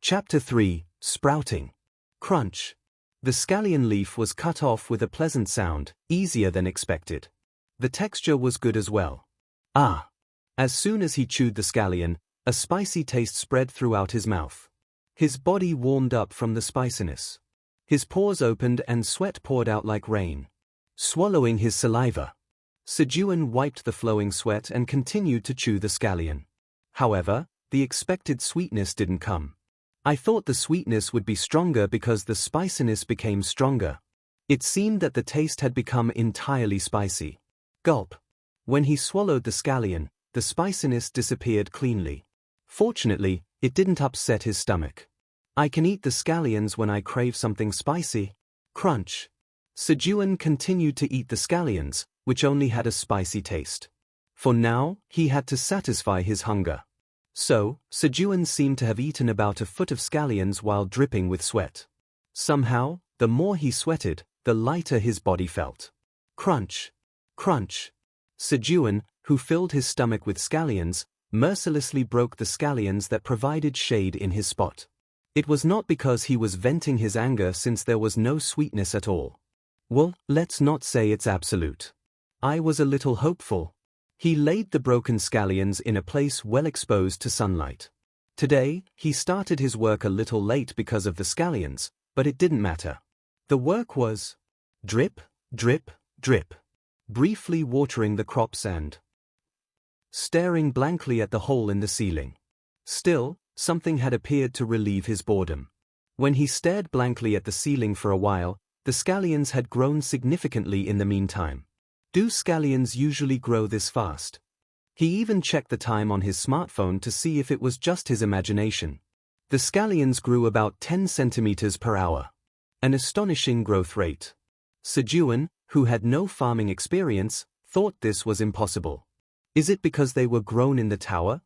Chapter 3, Sprouting. Crunch. The scallion leaf was cut off with a pleasant sound, easier than expected. The texture was good as well. Ah! As soon as he chewed the scallion, a spicy taste spread throughout his mouth. His body warmed up from the spiciness. His pores opened and sweat poured out like rain. Swallowing his saliva, Sejun wiped the flowing sweat and continued to chew the scallion. However, the expected sweetness didn't come. I thought the sweetness would be stronger because the spiciness became stronger. It seemed that the taste had become entirely spicy. Gulp. When he swallowed the scallion, the spiciness disappeared cleanly. Fortunately, it didn't upset his stomach. I can eat the scallions when I crave something spicy. Crunch. Sejun continued to eat the scallions, which only had a spicy taste. For now, he had to satisfy his hunger. So, Sejun seemed to have eaten about a foot of scallions while dripping with sweat. Somehow, the more he sweated, the lighter his body felt. Crunch. Crunch. Sejun, who filled his stomach with scallions, mercilessly broke the scallions that provided shade in his spot. It was not because he was venting his anger since there was no sweetness at all. Well, let's not say it's absolute. I was a little hopeful. He laid the broken scallions in a place well exposed to sunlight. Today, he started his work a little late because of the scallions, but it didn't matter. The work was drip, drip, drip, briefly watering the crops and staring blankly at the hole in the ceiling. Still, something had appeared to relieve his boredom. When he stared blankly at the ceiling for a while, the scallions had grown significantly in the meantime. Do scallions usually grow this fast? He even checked the time on his smartphone to see if it was just his imagination. The scallions grew about 10 centimeters per hour. An astonishing growth rate. Sejun, who had no farming experience, thought this was impossible. Is it because they were grown in the tower?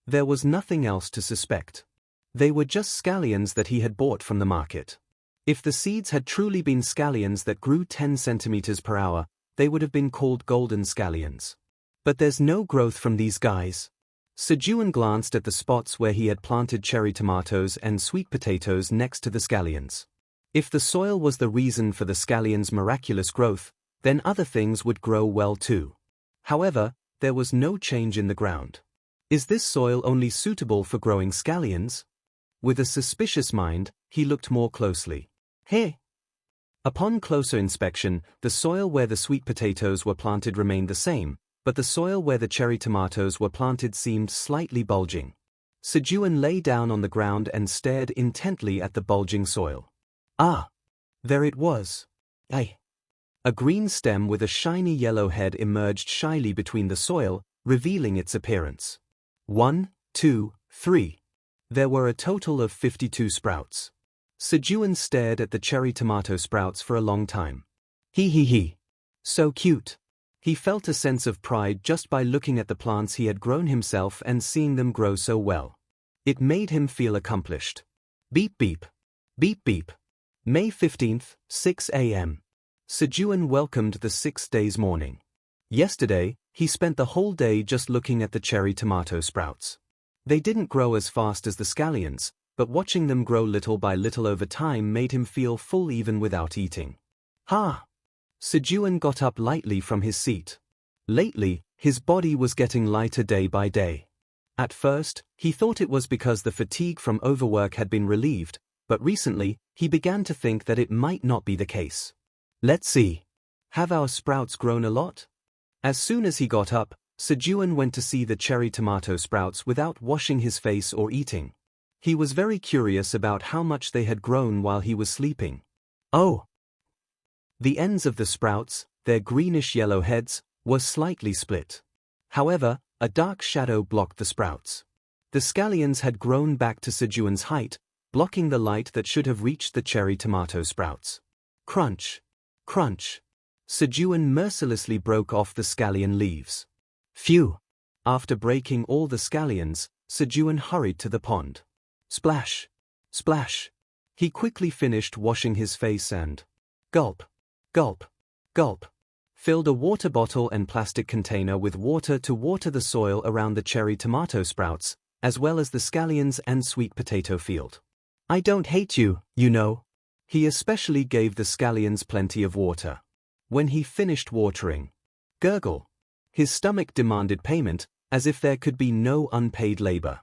There was nothing else to suspect. They were just scallions that he had bought from the market. If the seeds had truly been scallions that grew 10 centimeters per hour, they would have been called golden scallions. But there's no growth from these guys. Sejun glanced at the spots where he had planted cherry tomatoes and sweet potatoes next to the scallions. If the soil was the reason for the scallions' miraculous growth, then other things would grow well too. However, there was no change in the ground. Is this soil only suitable for growing scallions? With a suspicious mind, he looked more closely. Hey! Upon closer inspection, the soil where the sweet potatoes were planted remained the same, but the soil where the cherry tomatoes were planted seemed slightly bulging. Sejun lay down on the ground and stared intently at the bulging soil. Ah! There it was. Aye! A green stem with a shiny yellow head emerged shyly between the soil, revealing its appearance. 1, 2, 3. There were a total of 52 sprouts. Sejun stared at the cherry tomato sprouts for a long time. He. So cute. He felt a sense of pride just by looking at the plants he had grown himself and seeing them grow so well. It made him feel accomplished. Beep beep. Beep beep. May 15th, 6 a.m. Sejun welcomed the 6th day's morning. Yesterday, he spent the whole day just looking at the cherry tomato sprouts. They didn't grow as fast as the scallions, but watching them grow little by little over time made him feel full even without eating. Ha! Sejun got up lightly from his seat. Lately, his body was getting lighter day by day. At first, he thought it was because the fatigue from overwork had been relieved, but recently, he began to think that it might not be the case. Let's see. Have our sprouts grown a lot? As soon as he got up, Sejun went to see the cherry tomato sprouts without washing his face or eating. He was very curious about how much they had grown while he was sleeping. Oh! The ends of the sprouts, their greenish-yellow heads, were slightly split. However, a dark shadow blocked the sprouts. The scallions had grown back to Sejun's height, blocking the light that should have reached the cherry tomato sprouts. Crunch! Crunch! Sejun mercilessly broke off the scallion leaves. Phew! After breaking all the scallions, Sejun hurried to the pond. Splash! Splash! He quickly finished washing his face and gulp! Gulp! Gulp! Filled a water bottle and plastic container with water to water the soil around the cherry tomato sprouts, as well as the scallions and sweet potato field. I don't hate you, you know. He especially gave the scallions plenty of water. When he finished watering, gurgle. His stomach demanded payment, as if there could be no unpaid labor.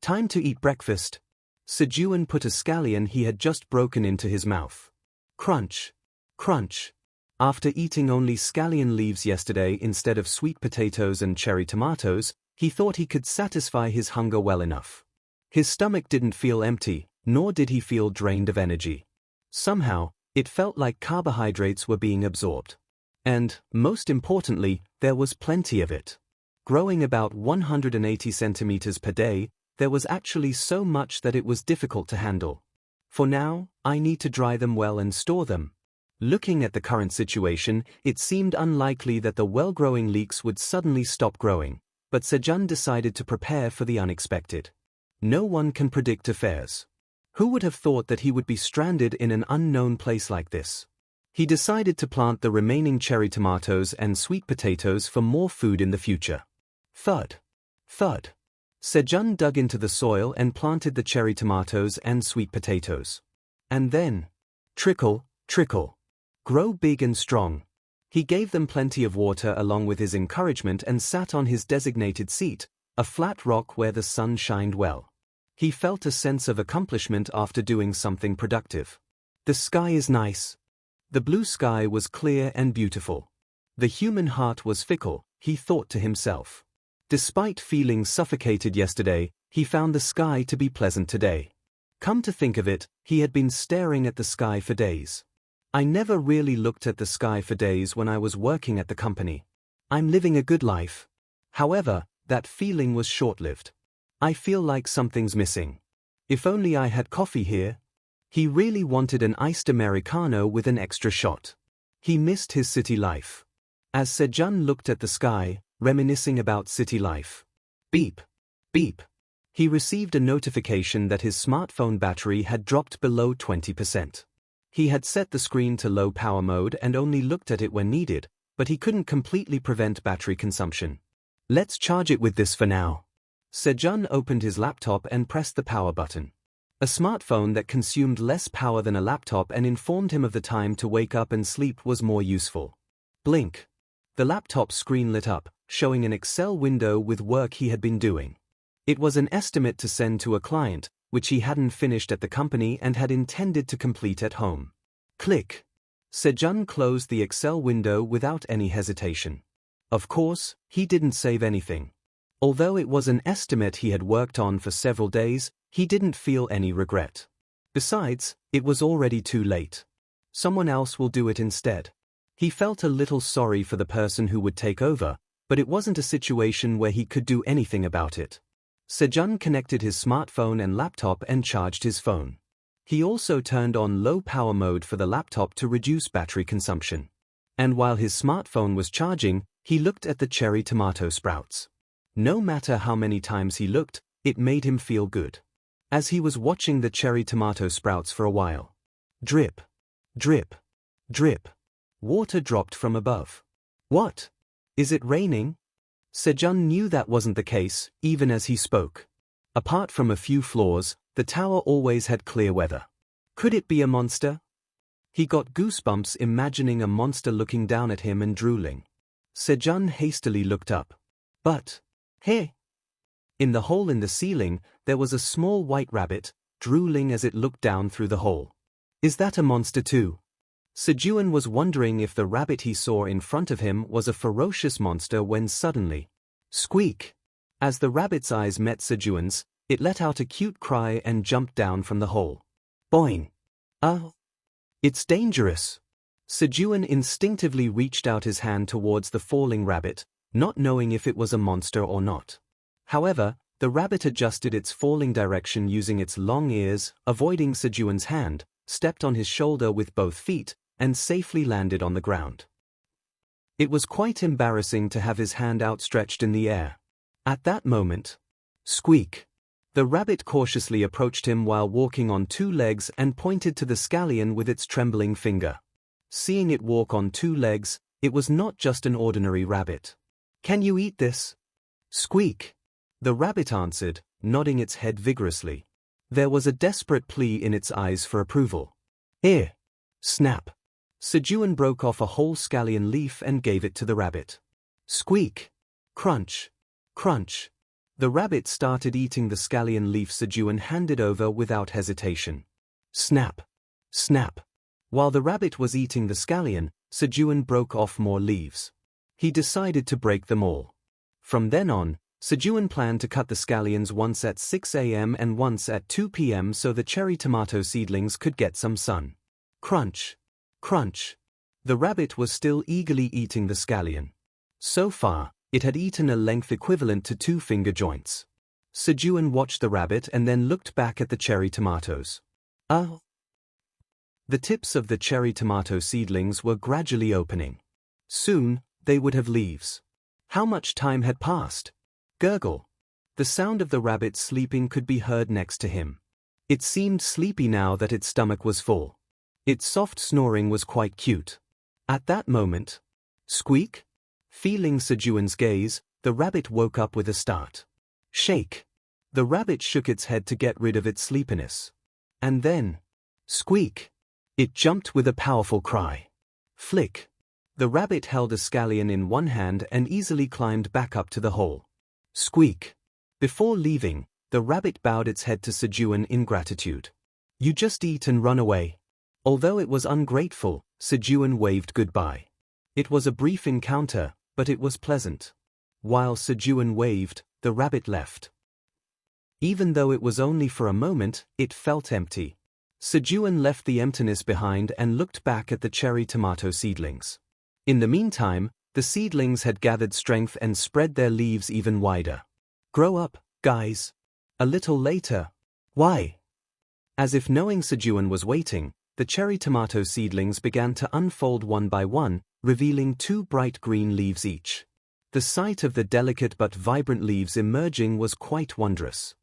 Time to eat breakfast. Sejun put a scallion he had just broken into his mouth. Crunch. Crunch. After eating only scallion leaves yesterday instead of sweet potatoes and cherry tomatoes, he thought he could satisfy his hunger well enough. His stomach didn't feel empty, nor did he feel drained of energy. Somehow, it felt like carbohydrates were being absorbed. And, most importantly, there was plenty of it. Growing about 180 centimeters per day, there was actually so much that it was difficult to handle. For now, I need to dry them well and store them. Looking at the current situation, it seemed unlikely that the well-growing leeks would suddenly stop growing, but Sejun decided to prepare for the unexpected. No one can predict affairs. Who would have thought that he would be stranded in an unknown place like this? He decided to plant the remaining cherry tomatoes and sweet potatoes for more food in the future. Thud. Thud. Sejun dug into the soil and planted the cherry tomatoes and sweet potatoes. And then, trickle, trickle. Grow big and strong. He gave them plenty of water along with his encouragement and sat on his designated seat, a flat rock where the sun shined well. He felt a sense of accomplishment after doing something productive. The sky is nice. The blue sky was clear and beautiful. The human heart was fickle, he thought to himself. Despite feeling suffocated yesterday, he found the sky to be pleasant today. Come to think of it, he had been staring at the sky for days. I never really looked at the sky for days when I was working at the company. I'm living a good life. However, that feeling was short-lived. I feel like something's missing. If only I had coffee here. He really wanted an iced Americano with an extra shot. He missed his city life. As Sejun looked at the sky, reminiscing about city life. Beep. Beep. He received a notification that his smartphone battery had dropped below 20%. He had set the screen to low power mode and only looked at it when needed, but he couldn't completely prevent battery consumption. Let's charge it with this for now. Sejun opened his laptop and pressed the power button. A smartphone that consumed less power than a laptop and informed him of the time to wake up and sleep was more useful. Blink. The laptop screen lit up, showing an Excel window with work he had been doing. It was an estimate to send to a client, which he hadn't finished at the company and had intended to complete at home. Click. Sejun closed the Excel window without any hesitation. Of course, he didn't save anything. Although it was an estimate he had worked on for several days, he didn't feel any regret. Besides, it was already too late. Someone else will do it instead. He felt a little sorry for the person who would take over, but it wasn't a situation where he could do anything about it. Sejun connected his smartphone and laptop and charged his phone. He also turned on low power mode for the laptop to reduce battery consumption. And while his smartphone was charging, he looked at the cherry tomato sprouts. No matter how many times he looked, it made him feel good. As he was watching the cherry tomato sprouts for a while. Drip. Drip. Drip. Water dropped from above. What? Is it raining? Sejun knew that wasn't the case, even as he spoke. Apart from a few flaws, the tower always had clear weather. Could it be a monster? He got goosebumps imagining a monster looking down at him and drooling. Sejun hastily looked up. But, hey! In the hole in the ceiling, there was a small white rabbit, drooling as it looked down through the hole. Is that a monster too? Sejun was wondering if the rabbit he saw in front of him was a ferocious monster when suddenly, squeak! As the rabbit's eyes met Sejun's, it let out a cute cry and jumped down from the hole. Boing! Oh! It's dangerous! Sejun instinctively reached out his hand towards the falling rabbit, not knowing if it was a monster or not. However, the rabbit adjusted its falling direction using its long ears, avoiding Sejun's hand, stepped on his shoulder with both feet, and safely landed on the ground. It was quite embarrassing to have his hand outstretched in the air. At that moment, squeak! The rabbit cautiously approached him while walking on two legs and pointed to the scallion with its trembling finger. Seeing it walk on two legs, it was not just an ordinary rabbit. Can you eat this? Squeak! The rabbit answered, nodding its head vigorously. There was a desperate plea in its eyes for approval. Here! Snap! Sejun broke off a whole scallion leaf and gave it to the rabbit. Squeak! Crunch! Crunch! The rabbit started eating the scallion leaf Sejun handed over without hesitation. Snap! Snap! While the rabbit was eating the scallion, Sejun broke off more leaves. He decided to break them all. From then on, Sejun planned to cut the scallions once at 6 a.m. and once at 2 p.m. so the cherry tomato seedlings could get some sun. Crunch! Crunch! The rabbit was still eagerly eating the scallion. So far, it had eaten a length equivalent to 2 finger joints. Sejun watched the rabbit and then looked back at the cherry tomatoes. The tips of the cherry tomato seedlings were gradually opening. Soon, they would have leaves. How much time had passed? Gurgle. The sound of the rabbit sleeping could be heard next to him. It seemed sleepy now that its stomach was full. Its soft snoring was quite cute. At that moment, squeak! Feeling Sejun's gaze, the rabbit woke up with a start. Shake! The rabbit shook its head to get rid of its sleepiness. And then, squeak! It jumped with a powerful cry. Flick! The rabbit held a scallion in one hand and easily climbed back up to the hole. Squeak! Before leaving, the rabbit bowed its head to Sejun in gratitude. You just eat and run away. Although it was ungrateful, Sejun waved goodbye. It was a brief encounter, but it was pleasant. While Sejun waved, the rabbit left. Even though it was only for a moment, it felt empty. Sejun left the emptiness behind and looked back at the cherry tomato seedlings. In the meantime, the seedlings had gathered strength and spread their leaves even wider. Grow up, guys. A little later. Why? As if knowing Sejun was waiting, the cherry tomato seedlings began to unfold one by one, revealing 2 bright green leaves each. The sight of the delicate but vibrant leaves emerging was quite wondrous.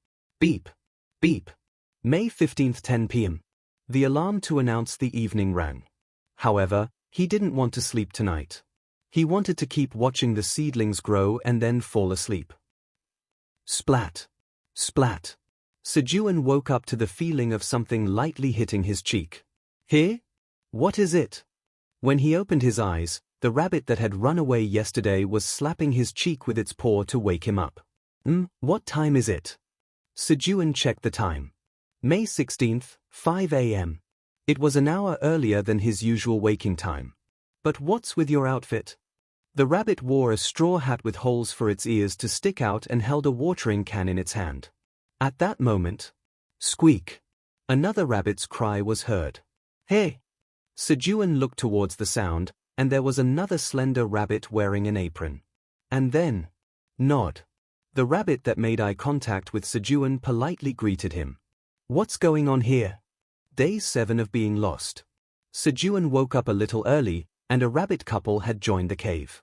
Beep! Beep! May 15th 10 p.m. The alarm to announce the evening rang. However, he didn't want to sleep tonight. He wanted to keep watching the seedlings grow and then fall asleep. Splat! Splat! Sejun woke up to the feeling of something lightly hitting his cheek. Here? What is it? When he opened his eyes, the rabbit that had run away yesterday was slapping his cheek with its paw to wake him up. What time is it? Sejun checked the time. May 16th, 5 a.m. It was an hour earlier than his usual waking time. But what's with your outfit? The rabbit wore a straw hat with holes for its ears to stick out and held a watering can in its hand. At that moment, squeak! Another rabbit's cry was heard. Hey! Sejun looked towards the sound, and there was another slender rabbit wearing an apron. And then, nod. The rabbit that made eye contact with Sejun politely greeted him. What's going on here? Day 7 of being lost. Sejun woke up a little early, and a rabbit couple had joined the cave.